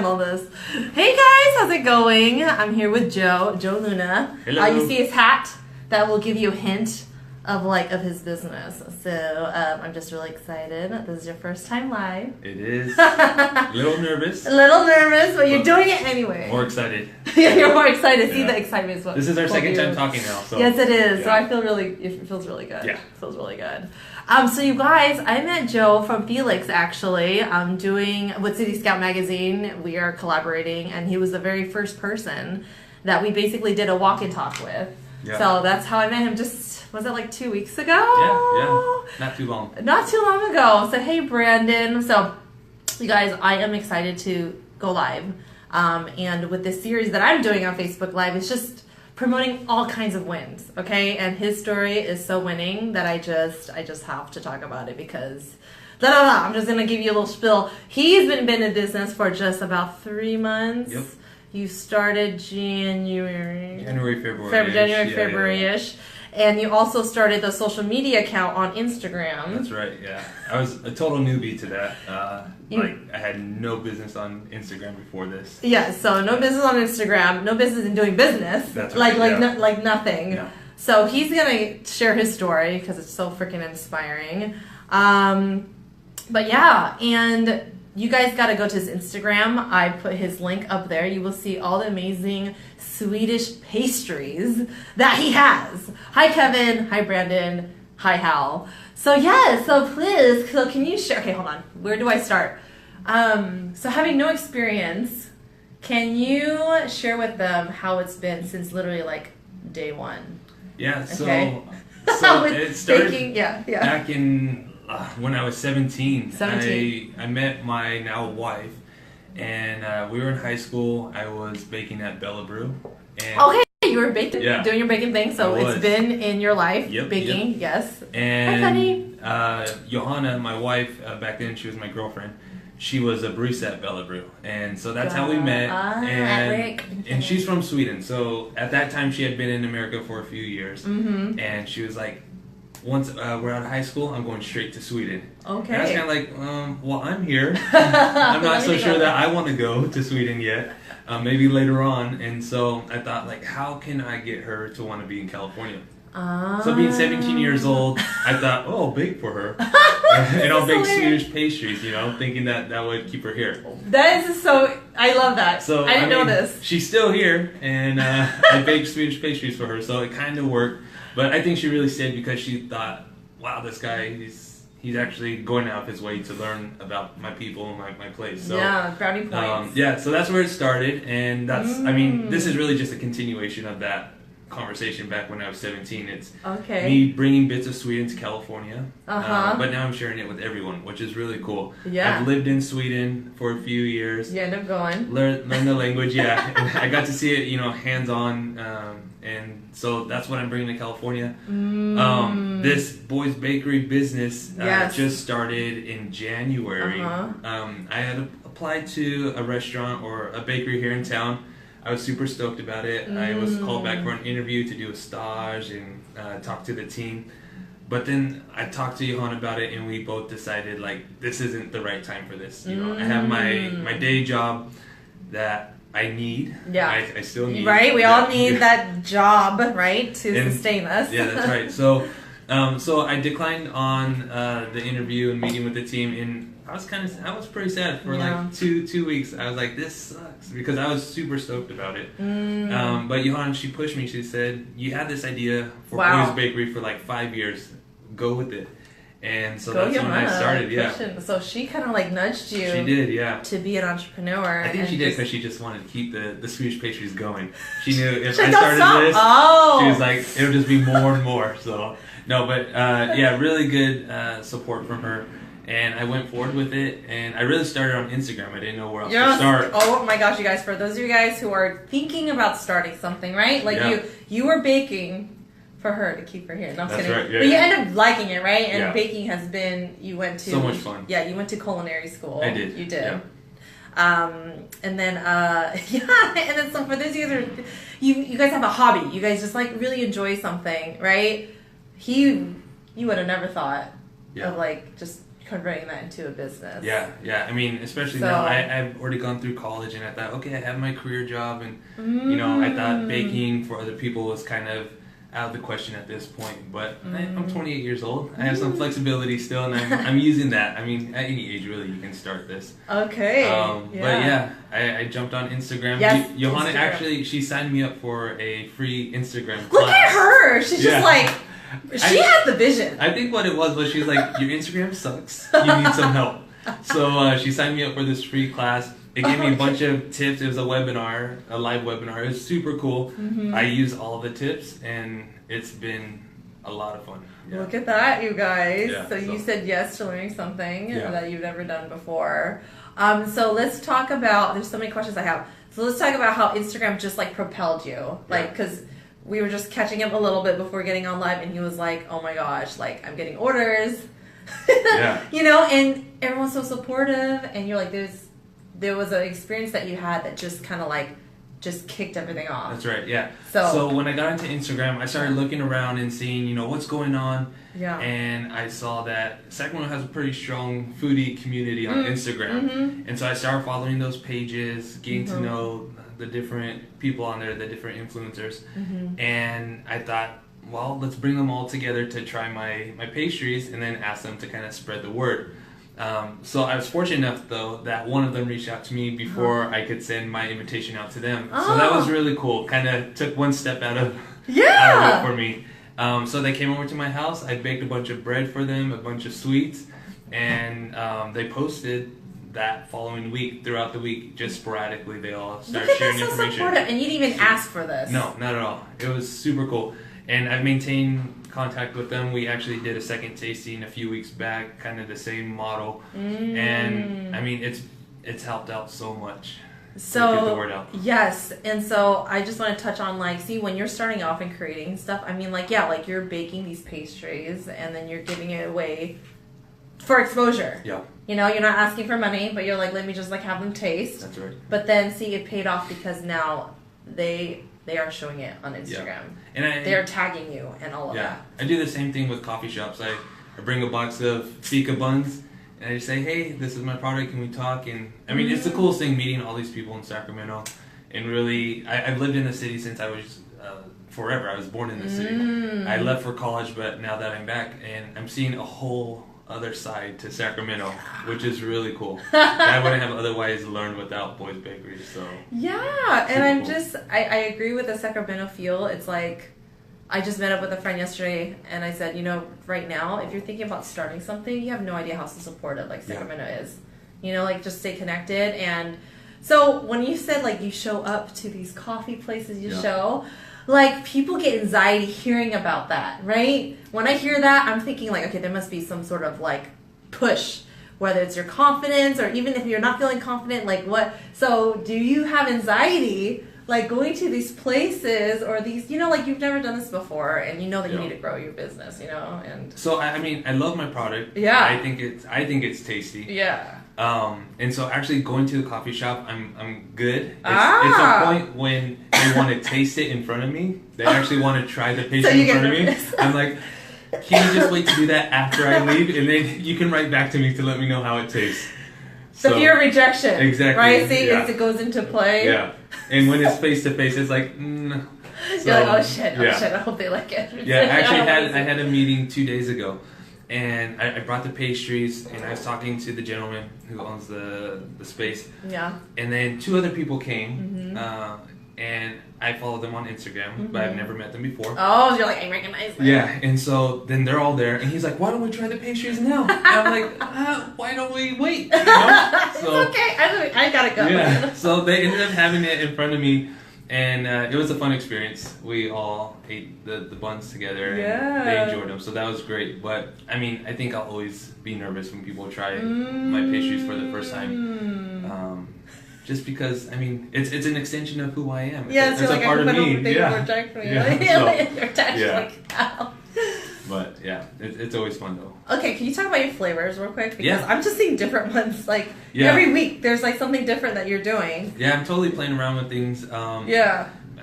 all this. Hey guys, how's it going? I'm here with Joe Luna. Hello. You see his hat? That will give you a hint of his business. So I'm just really excited. This is your first time live. It is. A little nervous. A little nervous, but you're doing it anyway. More excited. Yeah, you're more excited. See, the excitement is what. This is our second time talking now. So. Yes, it is. Yeah. So I feel it feels really good. Yeah. It feels really good. So you guys, I met Joe from Felix actually. I'm doing with City Scout magazine. We are collaborating, and he was the very first person that we basically did a walk and talk with. Yeah. So that's how I met him. Was it like 2 weeks ago? Yeah. Not too long. Not too long ago. So hey, Brandon. So you guys, I am excited to go live. And with this series that I'm doing on Facebook Live, it's just promoting all kinds of wins, okay? And his story is so winning that I just have to talk about it because I'm just gonna give you a little spiel. He's been in business for just about 3 months. Yep. You started January, February-ish. And you also started the social media account on Instagram. That's right, yeah. I was a total newbie to that. I had no business on Instagram before this. Yeah, so no business on Instagram, no business in doing business. That's right, like nothing. Yeah. So he's going to share his story because it's so freaking inspiring. But yeah, and you guys got to go to his Instagram. I put his link up there. You will see all the amazing Swedish pastries that he has. Hi, Kevin. Hi, Brandon. Hi, Hal. So yeah, so please, so can you share? Okay, hold on. Where do I start? So having no experience, can you share with them how it's been since literally like day one? Yeah, so, Okay. so it started baking, yeah. back in when I was 17. 17. I met my now wife, and we were in high school. I was baking at Bella Brew. And Okay, you were baking, Yeah. doing your baking thing, so I was. it's been in your life, Yep, baking, yep. yes. And Hi, honey. Johanna, my wife, back then she was my girlfriend. She was a barista at Bella Brew, and so that's how we met. And she's from Sweden, so at that time she had been in America for a few years, and she was like, once we're out of high school, I'm going straight to Sweden. Okay. And I was kind of like, well, I'm here. I'm not so sure that I want to go to Sweden yet. Maybe later on. And so I thought, like, how can I get her to want to be in California? So being 17 years old, I thought, oh, I'll bake for her. And I'll bake Swedish pastries, thinking that would keep her here. That is so, I love that. So I didn't know this. She's still here, and I baked Swedish pastries for her, so it kind of worked. But I think she really stayed because she thought, wow, this guy, he's actually going out of his way to learn about my people and my place. So, yeah, brownie points. So that's where it started, and that's, this is really just a continuation of that conversation back when I was 17. It's me bringing bits of Sweden to California, but now I'm sharing it with everyone, which is really cool. Yeah. I've lived in Sweden for a few years. You end up going. Learn the language, yeah. And I got to see it, hands-on, and so that's what I'm bringing to California. This boys bakery business just started in January. I had applied to a restaurant or a bakery here in town. I was super stoked about it. I was called back for an interview to do a stage and talk to the team. But then I talked to Johan about it, and we both decided, like, this isn't the right time for this. I have my day job that I need. Yeah. I still need. Right? We all need that job, right, to sustain us. Yeah, that's right. So I declined on the interview and meeting with the team, and I was pretty sad for like two weeks. I was like, this sucks, because I was super stoked about it. But Johan, she pushed me. She said, you had this idea for Boys Bakery for like 5 years. Go with it. And so that's when I started. Yeah. So she kind of like nudged you. She did, yeah. To be an entrepreneur. I think she did because she just wanted to keep the Swedish pastries going. She knew if I started this, she was like, it'll just be more and more. So no, but really good support from her. And I went forward with it, and I really started on Instagram. I didn't know where else to start. Oh my gosh, you guys! For those of you guys who are thinking about starting something, right? Like you were baking for her to keep her here. No, I'm kidding. Right. Yeah, but you end up liking it, right? And baking has been. You went to so much fun. Yeah, you went to culinary school. I did. You did. Yeah. And then and then so for those of you guys you guys have a hobby. You guys just like really enjoy something, right? You would have never thought of like just converting that into a business. Yeah. I mean, especially now, I've already gone through college, and I thought, okay, I have my career job, and you know, I thought baking for other people was kind of out of the question at this point. But I'm 28 years old. I have some flexibility still, and I'm using that. I mean, at any age, really, you can start this. Okay. But yeah, I jumped on Instagram. Yes, Johanna Instagram. Actually, she signed me up for a free Instagram class. Look at her. She's just like, she has the vision. I think what it was she's like, your Instagram sucks. You need some help. So she signed me up for this free class. It gave me a bunch of tips. It was a webinar, a live webinar. It was super cool. I used all the tips, and it's been a lot of fun. Yeah. Look at that, you guys. Yeah, so you said yes to learning something that you've never done before. So let's talk about, there's so many questions I have. So let's talk about how Instagram just like propelled you. Like, because we were just catching him a little bit before getting on live, and he was like, oh my gosh, like I'm getting orders. You know, and everyone's so supportive, and you're like, there was an experience that you had that just kind of like just kicked everything off. That's right, yeah. So when I got into Instagram, I started looking around and seeing, you know, what's going on. Yeah. And I saw that Sacramento has a pretty strong foodie community on Instagram. And so I started following those pages, getting to know the different people on there, the different influencers. And I thought, well, let's bring them all together to try my pastries and then ask them to kind of spread the word. So I was fortunate enough, though, that one of them reached out to me before I could send my invitation out to them. So that was really cool. Kind of took one step out of it for me. So they came over to my house. I baked a bunch of bread for them, a bunch of sweets, and they posted that following week, throughout the week, just sporadically. They all started sharing information. So supportive. And you didn't even ask for this. No, not at all. It was super cool. And I've maintained contact with them. We actually did a second tasting a few weeks back, kind of the same model. And I mean, it's helped out so much. So get the word out. Yes, and so I just want to touch on like, see, when you're starting off and creating stuff, I mean, like, like you're baking these pastries and then you're giving it away for exposure. Yeah. You know, you're not asking for money, but you're like, let me just like have them taste. That's right. But then see, it paid off because now they are showing it on Instagram. And they're tagging you and all of that. I do the same thing with coffee shops. I bring a box of FIKA BUNS and I just say, hey, this is my product, can we talk? And I mean, it's the coolest thing meeting all these people in Sacramento. And really, I've lived in the city since I was forever. I was born in the city. I left for college, but now that I'm back, and I'm seeing a whole other side to Sacramento, which is really cool. That I wouldn't have otherwise learned without Boys Bakery. So and I'm cool. I agree with the Sacramento feel. It's like, I just met up with a friend yesterday, and I said, you know, right now, if you're thinking about starting something, you have no idea how supportive like Sacramento is. You know, like, just stay connected. And so when you said like you show up to these coffee places, you show, like, people get anxiety hearing about that, right? When I hear that, I'm thinking like, okay, there must be some sort of like push, whether it's your confidence or even if you're not feeling confident, like what? So do you have anxiety like going to these places or these, you know, like you've never done this before and you know that you need to grow your business, you know? And so I mean, I love my product. I think it's tasty. And so actually going to the coffee shop, I'm good. It's a point when they want to taste it in front of me. They actually want to try the pastry in front of me. I'm like, can you just wait to do that after I leave? And then you can write back to me to let me know how it tastes. So fear of rejection. Exactly. Right? See, it goes into play. Yeah. And when it's face to face, it's like, So, you're like, oh shit, I hope they like it. Yeah, actually I had a meeting 2 days ago. And I brought the pastries, and I was talking to the gentleman who owns the space. Yeah. And then 2 other people came, and I followed them on Instagram, but I've never met them before. Oh, you're like, I recognize them. Yeah, and so then they're all there, and he's like, why don't we try the pastries now? And I'm like, why don't we wait? You know? So, it's okay, I gotta go. Yeah, so they ended up having it in front of me. And it was a fun experience. We all ate the buns together, and they enjoyed them, so that was great. But I mean, I think I'll always be nervous when people try my pastries for the first time, just because I mean, it's an extension of who I am. It's like a part of me. But yeah, it's always fun though. Okay, can you talk about your flavors real quick? Because I'm just seeing different ones. Like every week, there's like something different that you're doing. Yeah, I'm totally playing around with things. I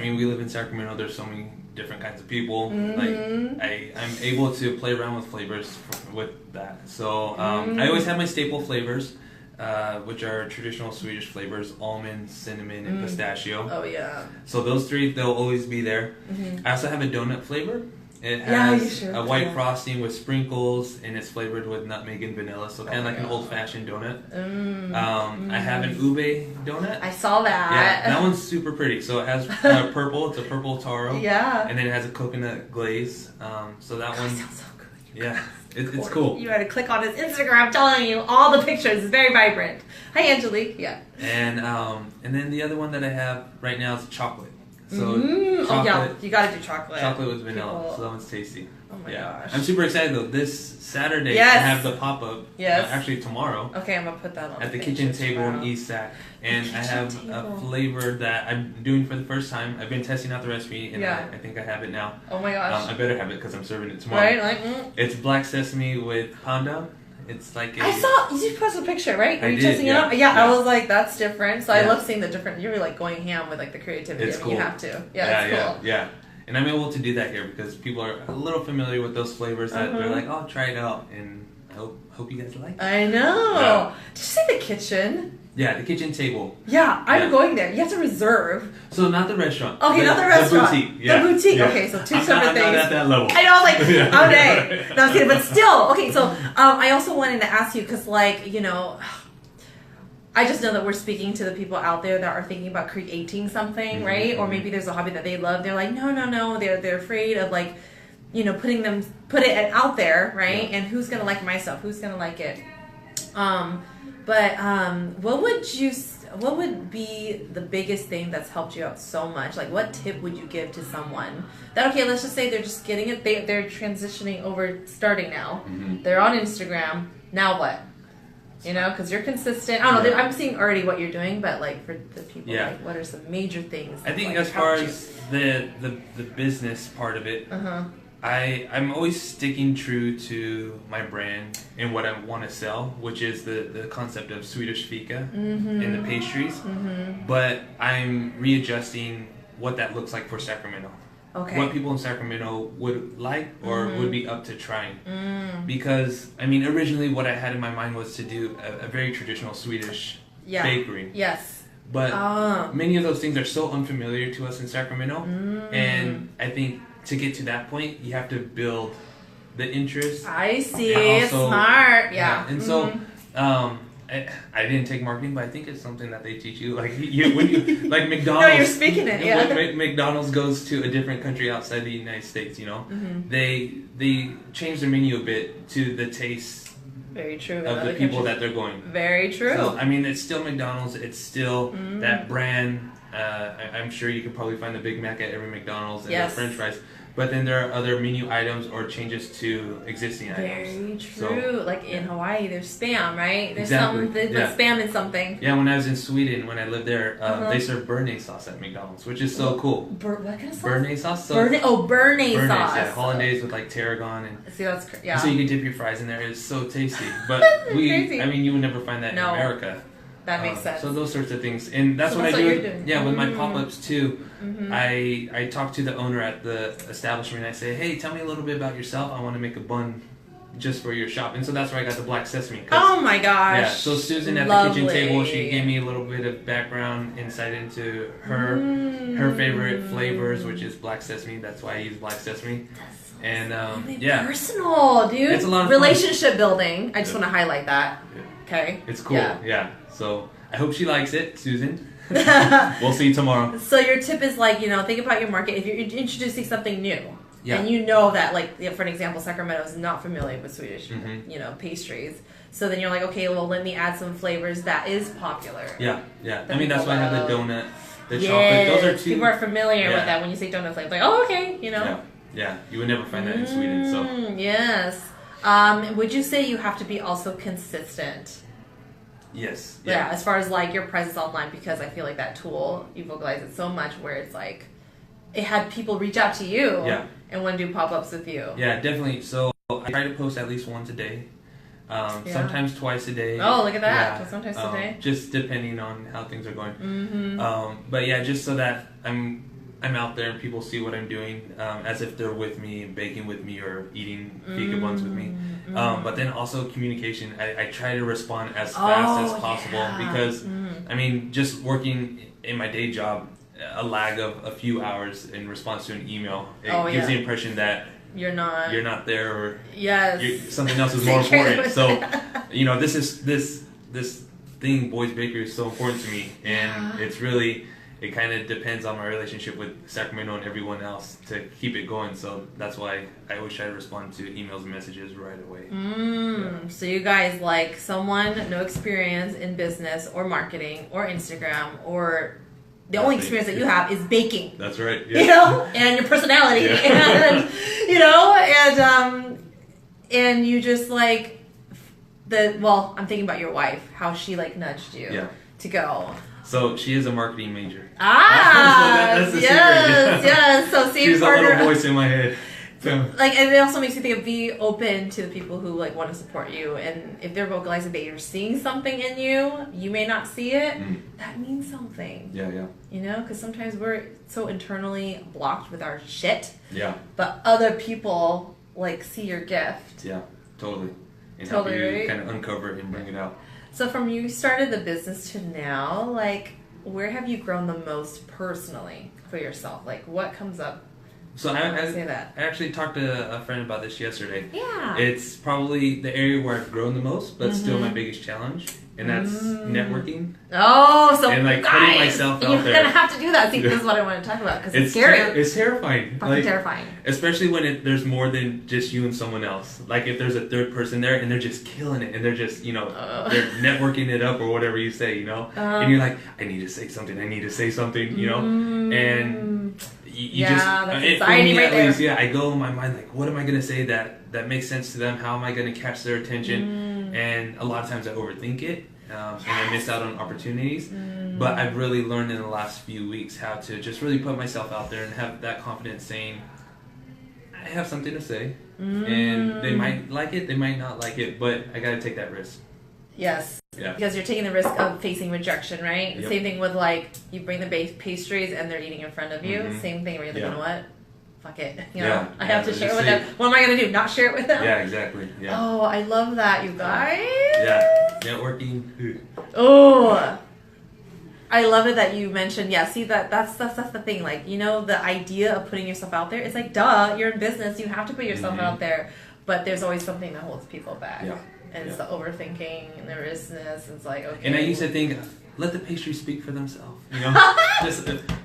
mean, we live in Sacramento. There's so many different kinds of people. Like I'm able to play around with flavors with that. So I always have my staple flavors, which are traditional Swedish flavors: almond, cinnamon, and pistachio. Oh yeah. So those three, they'll always be there. I also have a donut flavor. It has a white frosting with sprinkles, and it's flavored with nutmeg and vanilla, so kind of like an old-fashioned donut. I have an ube donut. I saw that. Yeah, that one's super pretty. So it has purple. It's a purple taro. Yeah. And then it has a coconut glaze. So that one. Sounds so good. Yeah, it's cool. You gotta click on his Instagram. I'm telling you, all the pictures. It's very vibrant. Hi, Angelique. Yeah. And then the other one that I have right now is chocolate. So chocolate, oh yeah, you gotta do chocolate. Chocolate with vanilla, so that one's tasty. Oh my gosh. I'm super excited though. This Saturday I have the pop-up. Yes. Actually tomorrow. Okay, I'm gonna put that on. At the kitchen table in East Sac. And I have a flavor that I'm doing for the first time. I've been testing out the recipe, and I think I have it now. Oh my gosh. I better have it because I'm serving it tomorrow. Right? It's black sesame with panda. It's like I saw you posted a picture, right? Are you did, testing it out? Yeah. I was like, that's different. So I love seeing the different. You're like going ham with like the creativity. It's cool. You have to. Yeah, it's cool. Yeah. And I'm able to do that here because people are a little familiar with those flavors that they're like, oh, try it out, and I hope you guys like it. I know. Yeah. Did you say the kitchen? Yeah, the kitchen table. Yeah, I'm going there. You have to reserve. So not the restaurant. Okay, not the restaurant. The boutique. Yeah. The boutique. Yeah. Okay, so two I'm separate things. I'm not at that level. I know, I was like, okay. No, I'm kidding, but still. Okay, so I also wanted to ask you because, like, you know, I just know that we're speaking to the people out there that are thinking about creating something, right? Or maybe there's a hobby that they love. They're like, no. They're afraid of, like, you know, put it out there, right? And who's gonna like my stuff? Who's gonna like it? What would be the biggest thing that's helped you out so much? Like, what tip would you give to someone that, okay, let's just say they're just getting it, they're transitioning over, starting now. They're on Instagram. Now what? You know, because you're consistent. I don't know. I'm seeing already what you're doing, but like for the people, like, what are some major things? I think as far as the business part of it, I'm always sticking true to my brand and what I want to sell, which is the concept of Swedish FIKA and the pastries. But I'm readjusting what that looks like for Sacramento. Okay. What people in Sacramento would like or would be up to trying. Because, I mean, originally what I had in my mind was to do a very traditional Swedish bakery. Yes. But many of those things are so unfamiliar to us in Sacramento. And I think to get to that point, you have to build the interest. I see. Also, smart. Yeah. And so, I didn't take marketing, but I think it's something that they teach you. Like when you like McDonald's. No, you're speaking it. Yeah. When McDonald's goes to a different country outside the United States, you know, they change their menu a bit to the taste. Very true. Of the people that they're going. Very true. So, I mean, it's still McDonald's. It's still that brand. I'm sure you can probably find the Big Mac at every McDonald's and the French fries. But then there are other menu items or changes to existing items. Very true. So, like in Hawaii, there's Spam, right? There's Spam in something. Yeah, when I was in Sweden, when I lived there, they serve béarnaise sauce at McDonald's, which is so cool. What kind of sauce? Béarnaise sauce. So béarnaise sauce. Yeah, hollandaise with like tarragon and. See, that's So you can dip your fries in there. It's so tasty. But I mean, you would never find that in America. That makes sense. So those sorts of things, and that's what I do. Yeah, with my pop-ups too. I talk to the owner at the establishment. And I say, hey, tell me a little bit about yourself. I want to make a bun just for your shop, and so that's where I got the black sesame. Oh my gosh! Yeah. So Susan at the kitchen table, she gave me a little bit of background insight into her favorite flavors, which is black sesame. That's why I use black sesame. And personal, dude. It's a lot of relationship building. I just want to highlight that. Okay. It's cool. Yeah. So I hope she likes it, Susan. We'll see you tomorrow. So your tip is like, you know, think about your market. If you're introducing something new, and you know that, like, for an example, Sacramento is not familiar with Swedish, you know, pastries. So then you're like, okay, well, let me add some flavors that is popular. Yeah. I mean, that's why I have the donut, the chocolate. Those are two. People are familiar with that when you say donut flavor. Like, oh, okay, you know. Yeah. You would never find that in Sweden. So. Yes. Would you say you have to be also consistent? Yes. Yeah, as far as like your presence online, because I feel like that tool, you vocalize it so much where it's like, it had people reach out to you and want to do pop-ups with you. Yeah, definitely. So I try to post at least once a day. Sometimes twice a day. Oh, look at that. Sometimes a day. Just depending on how things are going. But yeah, just so that I'm I'm out there and people see what I'm doing, as if they're with me, baking with me, or eating FIKA buns with me. But then also communication. I try to respond as fast as possible because, I mean, just working in my day job, a lag of a few hours in response to an email, it gives the impression that you're not there, or something else is more important. So, you know, this thing, Boys Bakery, is so important to me, and it's really, it kind of depends on my relationship with Sacramento and everyone else to keep it going. So that's why I always try to respond to emails and messages right away. So you guys, like someone no experience in business or marketing or Instagram, or the only experience that you have is baking. That's right. Yeah. You know, and your personality, and you know, and you just like I'm thinking about your wife, how she like nudged you to go. So she is a marketing major. So that's the secret. Yes. So see, she's a little voice in my head. So. Like, and it also makes you think of be open to the people who like want to support you, and if they're vocalizing that you're seeing something in you, you may not see it. That means something. Yeah. You know, because sometimes we're so internally blocked with our shit. Yeah. But other people like see your gift. Yeah, totally. And totally, help you right? kind of uncover it and bring it out. So from you started the business to now, like, where have you grown the most personally for yourself? Like, what comes up? So I actually talked to a friend about this yesterday. Yeah. It's probably the area where I've grown the most, but still my biggest challenge. And that's networking. Oh, so and like putting myself out there. You're gonna have to do that. See, this is what I want to talk about because it's scary. It's terrifying. Fucking terrifying. Especially when there's more than just you and someone else. Like if there's a third person there and they're just killing it and they're just, you know, they're networking it up or whatever you say, you know. And you're like, I need to say something. You know. And you just that's anxiety right there. Least, I go in my mind like, what am I gonna say that makes sense to them? How am I gonna catch their attention? And a lot of times I overthink it, and I miss out on opportunities. But I've really learned in the last few weeks how to just really put myself out there and have that confidence saying, I have something to say. And they might like it, they might not like it, but I gotta take that risk. Yes. Yeah. Because you're taking the risk of facing rejection, right? Yep. Same thing with like, you bring the pastries and they're eating in front of you. Same thing where you're like, you know what? Fuck it. You know, I have to share it with them. What am I going to do? Not share it with them? Yeah, exactly. Yeah. Oh, I love that, you guys. Yeah. Networking. Oh, I love it that you mentioned. Yeah, see that's the thing. Like, you know, the idea of putting yourself out there. It's like, duh, you're in business. You have to put yourself out there. But there's always something that holds people back. Yeah. And it's the overthinking and nervousness. It's like, okay. And I used to think, let the pastries speak for themselves, you know.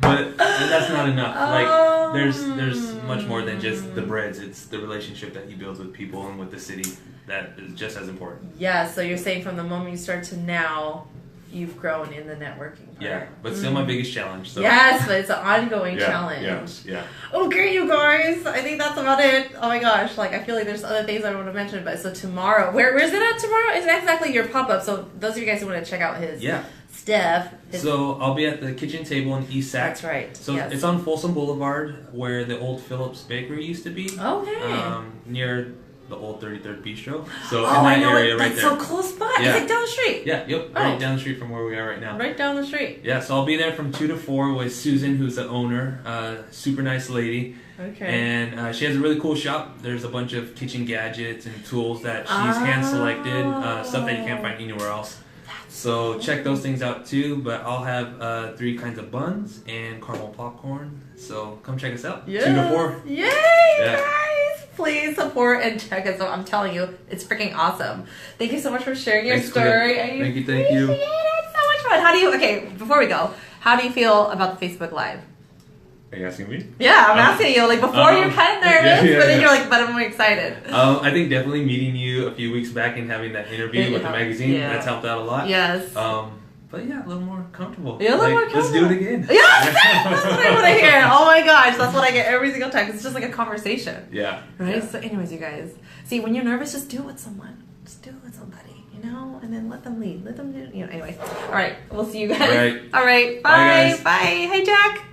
But that's not enough. Like there's much more than just the breads. It's the relationship that you build with people and with the city that is just as important. Yeah. So you're saying from the moment you start to now, you've grown in the networking part. Yeah, but still my biggest challenge. So. Yes, but it's an ongoing challenge. Yeah. Okay, you guys. I think that's about it. Oh my gosh. Like, I feel like there's other things I want to mention, but so tomorrow, where's it at tomorrow? It's exactly your pop-up. So those of you guys who want to check out his stuff. So I'll be at the kitchen table in East Sac. That's right. So it's on Folsom Boulevard where the old Phillips Bakery used to be. Okay. Near the old 33rd Bistro. So in that area right there. That's so close by. Yeah. It's like down the street. Yeah, yep. Right down the street from where we are right now. Right down the street. Yeah, so I'll be there from 2 to 4 with Susan, who's the owner. Super nice lady. Okay. And she has a really cool shop. There's a bunch of kitchen gadgets and tools that she's hand-selected. Stuff that you can't find anywhere else. So check those things out too. But I'll have 3 kinds of buns and caramel popcorn. So come check us out. 2 to 4. Yay, guys! Please support and check us out. I'm telling you, it's freaking awesome. Thank you so much for sharing your story. Thank you. It's so much fun. How do you? Before we go, how do you feel about the Facebook Live? Are you asking me? Yeah, I'm asking you. Like before, you're kind of nervous, but then you're like, but I'm more excited. I think definitely meeting you a few weeks back and having that interview with the magazine that's helped out a lot. Yes. But yeah, a little more comfortable. Yeah, a little more comfortable. Let's do it again. Yes, that's what I want to hear. Oh my gosh, that's what I get every single time. It's just like a conversation. Yeah. Right. Yeah. So, anyways, you guys, see, when you're nervous, just do it with someone. Just do it with somebody, you know, and then let them lead. Let them do. You know. Anyways, all right. We'll see you guys. All right. All right. Bye. Bye, guys. Bye. Hey, Jack.